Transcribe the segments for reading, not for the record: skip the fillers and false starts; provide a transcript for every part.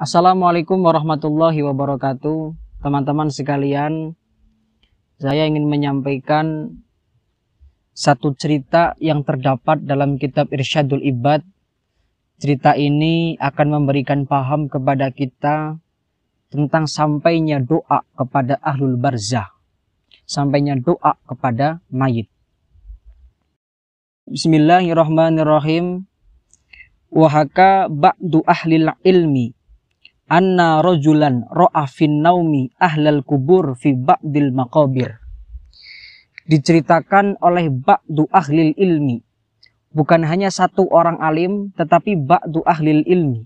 Assalamualaikum warahmatullahi wabarakatuh. Teman-teman sekalian, saya ingin menyampaikan satu cerita yang terdapat dalam kitab Irsyadul Ibad. Cerita ini akan memberikan paham kepada kita tentang sampainya doa kepada ahlul barzah, sampainya doa kepada mayit. Bismillahirrahmanirrahim. Wahaka ba'du ahlil ilmi anna rajulan ro'a fin naumi ahlal kubur fi ba'dil maqabir. Diceritakan oleh ba'du ahlil ilmi, bukan hanya satu orang alim, tetapi ba'du ahlil ilmi,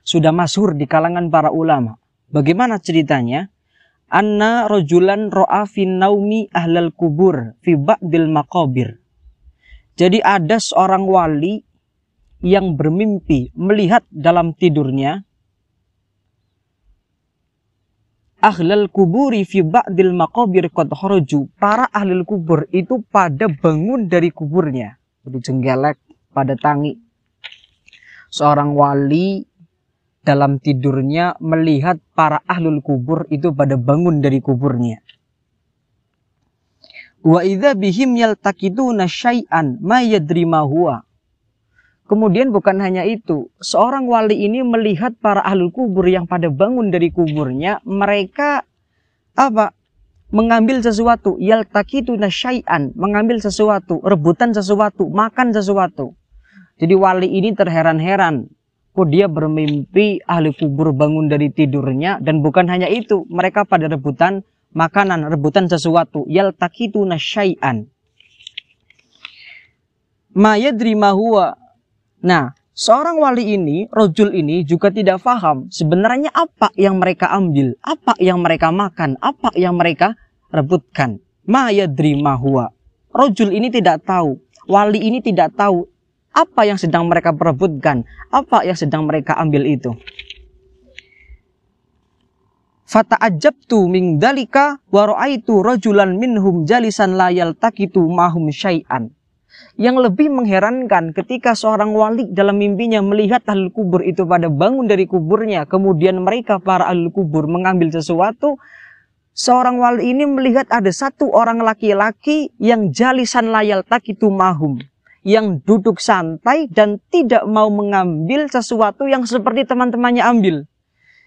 sudah masyhur di kalangan para ulama. Bagaimana ceritanya? Anna rajulan ro'a fin naumi ahlal kubur fi ba'dil maqabir. Jadi ada seorang wali yang bermimpi melihat dalam tidurnya ahlal kuburi fi ba'dil maqabir qad kharaju, para ahlul kubur itu pada bangun dari kuburnya, jadi jenggelek pada tangi. Seorang wali dalam tidurnya melihat para ahlul kubur itu pada bangun dari kuburnya. Wa idza bihim yaltaqituna syai'an ma yadri ma huwa. Kemudian bukan hanya itu, seorang wali ini melihat para ahlul kubur yang pada bangun dari kuburnya, mereka mengambil sesuatu, yaltaqituna syai'an, mengambil sesuatu, rebutan sesuatu, makan sesuatu. Jadi wali ini terheran-heran, kok dia bermimpi ahli kubur bangun dari tidurnya, dan bukan hanya itu, mereka pada rebutan makanan, rebutan sesuatu, yaltaqituna syai'an ma yadri ma huwa. Nah, seorang wali ini, rojul ini juga tidak paham sebenarnya apa yang mereka ambil, apa yang mereka makan, apa yang mereka rebutkan. Ma yadri ma huwa. Rojul ini tidak tahu, wali ini tidak tahu apa yang sedang mereka perebutkan, apa yang sedang mereka ambil itu. Fata'ajabtu min dzalika wa ra'aitu rajulan minhum jalisan la yaltaqitu mahum syai'an. Yang lebih mengherankan ketika seorang wali dalam mimpinya melihat ahlul kubur itu pada bangun dari kuburnya, kemudian mereka para ahlul kubur mengambil sesuatu. Seorang wali ini melihat ada satu orang laki-laki yang jalisan layal takitu mahum, yang duduk santai dan tidak mau mengambil sesuatu yang seperti teman-temannya ambil.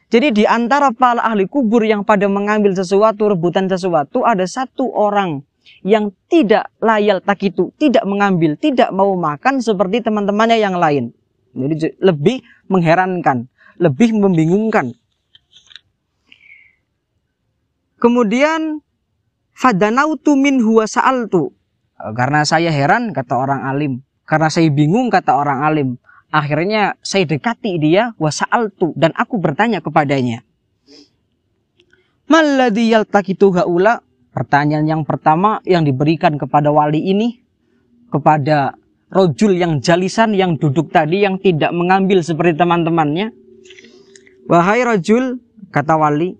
Jadi di antara para ahli kubur yang pada mengambil sesuatu, rebutan sesuatu, ada satu orang yang tidak layal takitu, tidak mengambil, tidak mau makan seperti teman-temannya yang lain. Jadi lebih mengherankan, lebih membingungkan. Kemudian fadanautu minhu wa sa'altu. Karena saya heran, kata orang alim, karena saya bingung, kata orang alim, akhirnya saya dekati dia, wa sa'altu, dan aku bertanya kepadanya. Malladhi yaltakitu haula. Pertanyaan yang pertama yang diberikan kepada wali ini, kepada rojul yang jalisan, yang duduk tadi, yang tidak mengambil seperti teman-temannya. Wahai rojul, kata wali,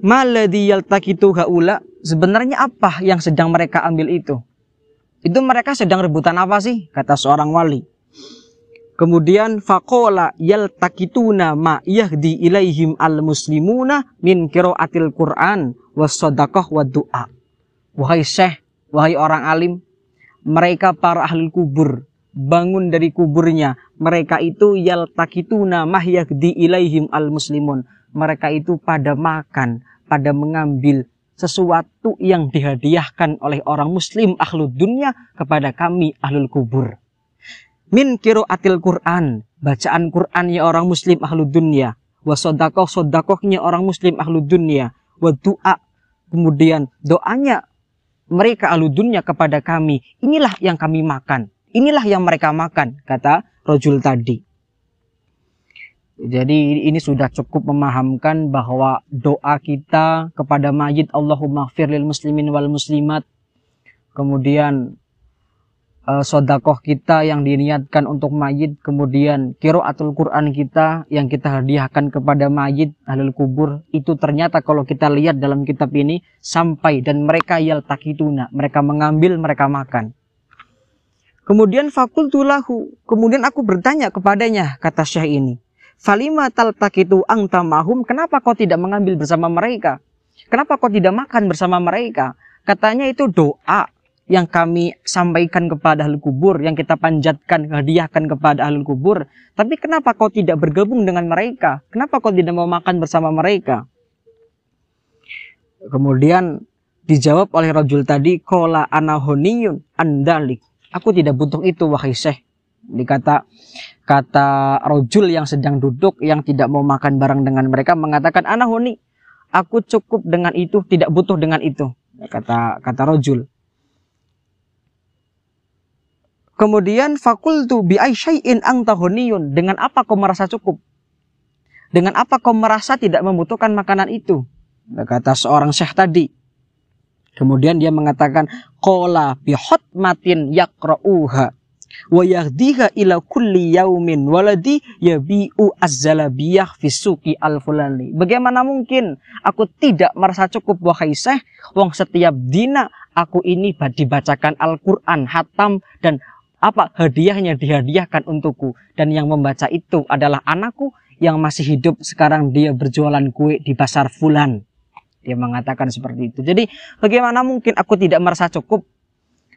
maladhi yaltaqitu haula, sebenarnya apa yang sedang mereka ambil itu? Itu mereka sedang rebutan apa sih? Kata seorang wali. Kemudian faqala yaltaqituna ma yahdi ilaihim al-muslimuna min qiraatil Qur'an was-shadaqah wad-du'a. Wahai syekh, wahai orang alim, mereka para ahli kubur bangun dari kuburnya, mereka itu yaltaqituna ma yahdi ilaihim al-muslimun. Mereka itu pada makan, pada mengambil sesuatu yang dihadiahkan oleh orang muslim ahlud dunya kepada kami ahlul kubur. Min qiraatil Qur'an, bacaan Qur'annya orang muslim ahlu dunya, wa shadaqah, shadaqahnya orang muslim ahlu dunya, wa du'a, kemudian doanya mereka ahlu dunya kepada kami. Inilah yang kami makan, inilah yang mereka makan, kata rojul tadi. Jadi ini sudah cukup memahamkan bahwa doa kita kepada mayit, Allahumma ighfir lil muslimin wal muslimat, kemudian sodakoh kita yang diniatkan untuk mayit, kemudian qiraatul Quran kita yang kita hadiahkan kepada mayit ahlul kubur, itu ternyata kalau kita lihat dalam kitab ini sampai dan mereka yaltaqituna, mereka mengambil, mereka makan. Kemudian fakultu lahu, kemudian aku bertanya kepadanya, kata syekh ini, Falima taltaqitu anta mahum, kenapa kau tidak mengambil bersama mereka? Kenapa kau tidak makan bersama mereka? Katanya itu doa yang kami sampaikan kepada ahli kubur, yang kita panjatkan, hadiahkan kepada ahli kubur. Tapi kenapa kau tidak bergabung dengan mereka? Kenapa kau tidak mau makan bersama mereka? Kemudian dijawab oleh rajul tadi, qala ana honiyun andalik. Aku tidak butuh itu wahai Syekh. Kata rajul yang sedang duduk, yang tidak mau makan bareng dengan mereka, mengatakan ana honi. Aku cukup dengan itu, tidak butuh dengan itu. Kata rajul. Kemudian fakultu bi ay syai'in anta honiyun. Dengan apa kau merasa cukup? Dengan apa kau merasa tidak membutuhkan makanan itu? Kata seorang syekh tadi. Kemudian dia mengatakan qala bi hotmatin yaqra'uha wa yahdiha ila kulli yaumin waladi yabi'u az-zalabiyah fi suqi al-fulani. Bagaimana mungkin aku tidak merasa cukup wahai Syekh, wong setiap dina aku ini dibacakan Al-Qur'an, hatam, dan apa hadiahnya dihadiahkan untukku, dan yang membaca itu adalah anakku yang masih hidup, sekarang dia berjualan kue di pasar fulan. Dia mengatakan seperti itu. Jadi bagaimana mungkin aku tidak merasa cukup?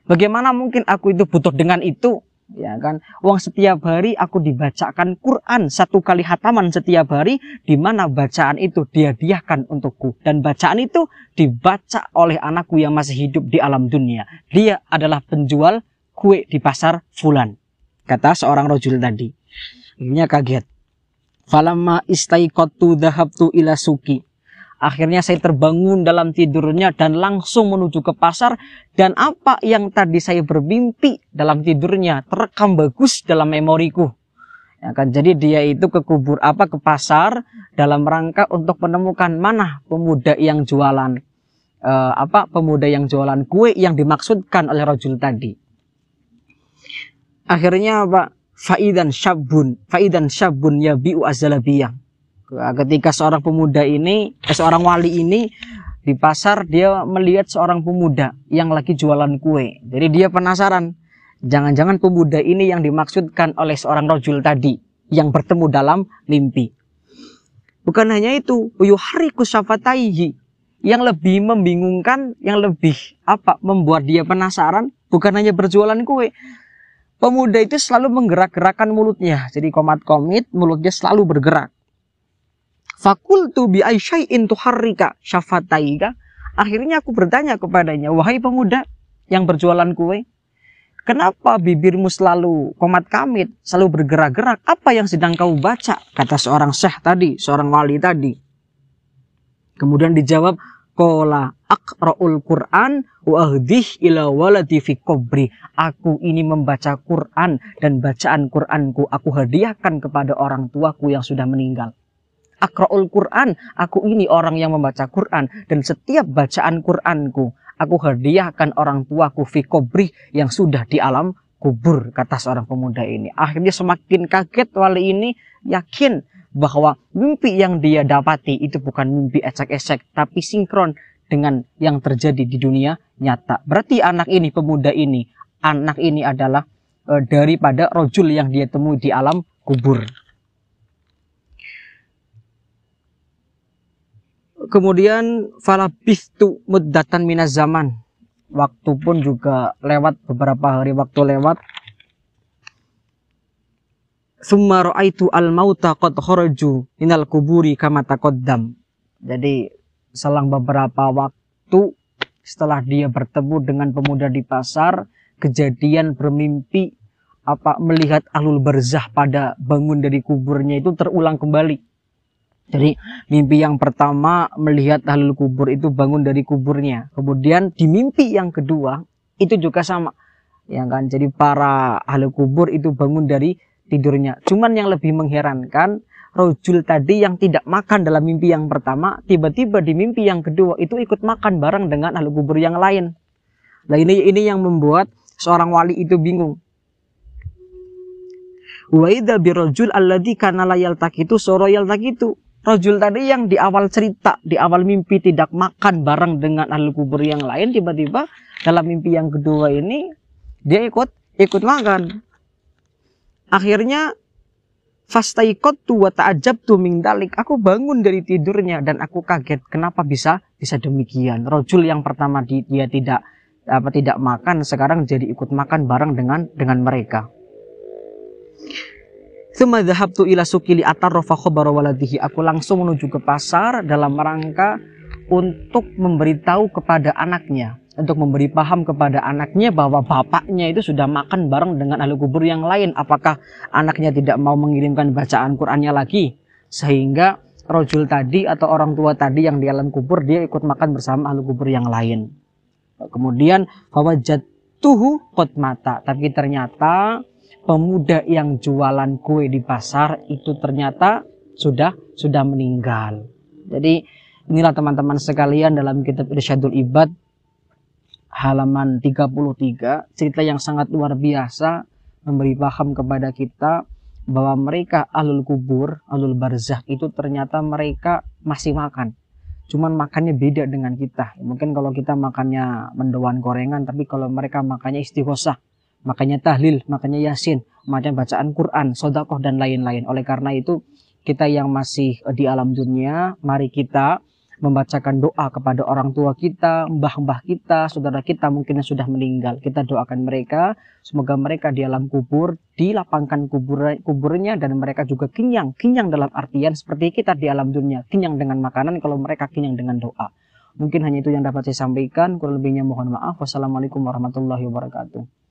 Bagaimana mungkin aku itu butuh dengan itu? Ya kan, uang setiap hari aku dibacakan Quran 1 kali hataman setiap hari, di mana bacaan itu dihadiahkan untukku, dan bacaan itu dibaca oleh anakku yang masih hidup di alam dunia. Dia adalah penjual kue di pasar fulan, kata seorang rajul tadi. Akhirnya kaget. Falamma istaiqatu dhahabtu ila suqi. Akhirnya saya terbangun dalam tidurnya dan langsung menuju ke pasar, dan apa yang tadi saya bermimpi dalam tidurnya terekam bagus dalam memoriku. Ya kan, jadi dia itu ke pasar dalam rangka untuk menemukan mana pemuda yang jualan pemuda yang jualan kue yang dimaksudkan oleh rajul tadi. Akhirnya faidan syabun yabi'u az-zalabiyah. Ketika seorang pemuda ini, seorang wali ini di pasar, dia melihat seorang pemuda yang lagi jualan kue. Jadi dia penasaran, jangan-jangan pemuda ini yang dimaksudkan oleh seorang rajul tadi yang bertemu dalam mimpi. Bukan hanya itu, yuhariku syafataihi. Yang lebih membingungkan, yang lebih membuat dia penasaran, bukan hanya berjualan kue. Pemuda itu selalu menggerak-gerakkan mulutnya. Jadi komat-komit, mulutnya selalu bergerak. Fakultu bi ay syai'in tuharrika syafataika. Akhirnya aku bertanya kepadanya, wahai pemuda yang berjualan kue, kenapa bibirmu selalu komat-kamit, selalu bergerak-gerak? Apa yang sedang kau baca? Kata seorang syekh tadi, seorang wali tadi. Kemudian dijawab, qala aqra'ul Qur'an wa ahdih ila waladi fi qabri. Aku ini membaca Quran, dan bacaan Quranku aku hadiahkan kepada orang tuaku yang sudah meninggal. Aqra'ul Quran, aku ini orang yang membaca Quran, dan setiap bacaan Quranku aku hadiahkan orang tuaku fi qabri, yang sudah di alam kubur, kata seorang pemuda ini. Akhirnya semakin kaget wali ini, yakin bahwa mimpi yang dia dapati itu bukan mimpi ecek-ecek, tapi sinkron dengan yang terjadi di dunia nyata. Berarti pemuda ini, anak ini adalah daripada rajul yang dia temui di alam kubur. Kemudian falabithtu muddatan minaz zaman. Waktu pun juga lewat, beberapa hari waktu lewat. Tsumma ra'aitu al-mauta qad kharaju minal kuburi kama taqaddam. Jadi selang beberapa waktu setelah dia bertemu dengan pemuda di pasar, kejadian bermimpi melihat ahlul barzah pada bangun dari kuburnya itu terulang kembali. Jadi mimpi yang pertama melihat ahlul kubur itu bangun dari kuburnya. Kemudian di mimpi yang kedua itu juga sama. Ya kan? Jadi para ahlul kubur itu bangun dari tidurnya. Cuman yang lebih mengherankan, rajul tadi yang tidak makan dalam mimpi yang pertama, tiba-tiba di mimpi yang kedua itu ikut makan bareng dengan ahlul kubur yang lain. Nah ini yang membuat seorang wali itu bingung. Wa idza birajul alladzi kana la yaltaqitu sura yaltaqitu. Rajul tadi yang di awal cerita, di awal mimpi tidak makan bareng dengan ahli kubur yang lain, tiba-tiba dalam mimpi yang kedua ini dia ikut makan. Akhirnya Fastaiqattu wa ta'ajjabtu min dalik. Aku bangun dari tidurnya dan aku kaget kenapa bisa demikian. Rajul yang pertama dia tidak makan, sekarang jadi ikut makan bareng dengan mereka. Tsumma dhahabtu ila suqi li atarrafa khabara waladihi. Aku langsung menuju ke pasar dalam rangka untuk memberitahu kepada anaknya, untuk memberi paham kepada anaknya bahwa bapaknya itu sudah makan bareng dengan ahli kubur yang lain. Apakah anaknya tidak mau mengirimkan bacaan Qur'annya lagi, sehingga rojul tadi atau orang tua tadi yang di alam kubur dia ikut makan bersama ahli kubur yang lain. Kemudian fawajadtuhu qad mata, tapi ternyata pemuda yang jualan kue di pasar itu ternyata sudah meninggal. Jadi inilah teman-teman sekalian dalam kitab Irsyadul Ibad halaman 33, cerita yang sangat luar biasa memberi paham kepada kita bahwa mereka ahlul kubur, ahlul barzakh itu ternyata mereka masih makan. Cuman makannya beda dengan kita. Mungkin kalau kita makannya mendoan gorengan, tapi kalau mereka makannya istighosah, makannya tahlil, makannya yasin, makannya bacaan Quran, sedekah dan lain-lain. Oleh karena itu, kita yang masih di alam dunia, mari kita membacakan doa kepada orang tua kita, mbah-mbah kita, saudara kita mungkin yang sudah meninggal. Kita doakan mereka, semoga mereka di alam kubur dilapangkan kuburnya dan mereka juga kenyang dalam artian seperti kita di alam dunia, kenyang dengan makanan, kalau mereka kenyang dengan doa. Mungkin hanya itu yang dapat saya sampaikan, kurang lebihnya mohon maaf. Wassalamualaikum warahmatullahi wabarakatuh.